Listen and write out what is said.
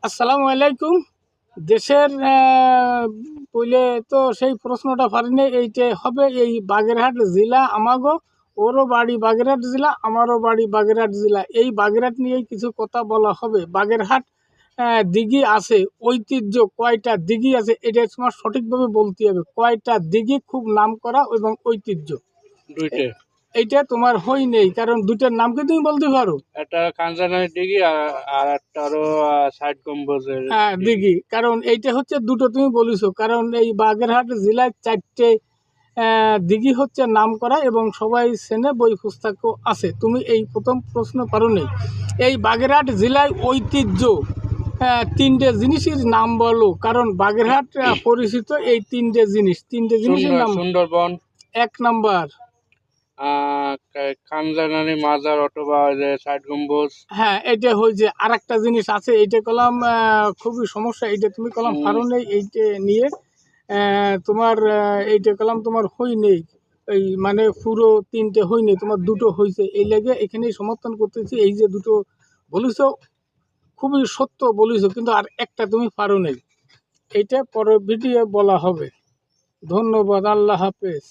আসসালামু আলাইকুম। দেশের পইলে তো সেই প্রশ্নটা পারিনি। এইটা হবে এই বাগেরহাট জেলা আমাগো, ওরও বাড়ি বাগেরহাট জেলা, আমারও বাড়ি বাগেরহাট জেলা। এই বাগেরহাট নিয়েই কিছু কথা বলা হবে। বাগেরহাট দিঘি আছে, ঐতিহ্য কয়টা দিঘি আছে এটা তোমার সঠিকভাবে বলতে হবে। কয়টা দিঘি খুব নাম করা এবং ঐতিহ্য। দুইটা। এইটা তোমার হই নেই, কারণ দুইটার নাম কি তুমি বলতে পারো? একটা কাঞ্চানের দিঘি আর একটা আরো ষাট গম্বুজের হ্যাঁ, দিঘি। কারণ এইটা হচ্ছে দুটো তুমি বলিছো, কারণ এই বাগেরহাট জেলায় 4টে দিঘি হচ্ছে নাম করা এবং সবাই চেনে, বই পুস্তকও আছে। তুমি এই প্রথম প্রশ্ন পারো নেই। এই বাগেরহাট জেলায় ঐতিহ্য 3টে জিনিসের নাম বলো, কারণ বাগেরহাট পরিচিত এই 3টে জিনিস। 3টে জিনিসের নাম। সুন্দরবন, 1 নাম্বার। কাঞ্চানারি মাজার অথবা ওই যে ষাট গম্বুজ। হ্যাঁ, এটা হয়েছে। আর একটা জিনিস আছে, এইটা কলাম খুবই সমস্যা। এইটা তুমি কলাম পারো নেই এইটা নিয়ে। তোমার এইটা কলাম তোমার হই নেই। এই মানে পুরো 3টে হই নেই, তোমার 2টো হয়েছে। এই লেগে এখানেই সমর্থন করতেছি। এই যে 2টো বলিস খুবই সত্য বলিস, কিন্তু আর একটা তুমি পারো নেই। এইটা পরের ভিডিও বলা হবে। ধন্যবাদ, আল্লাহ হাফেজ।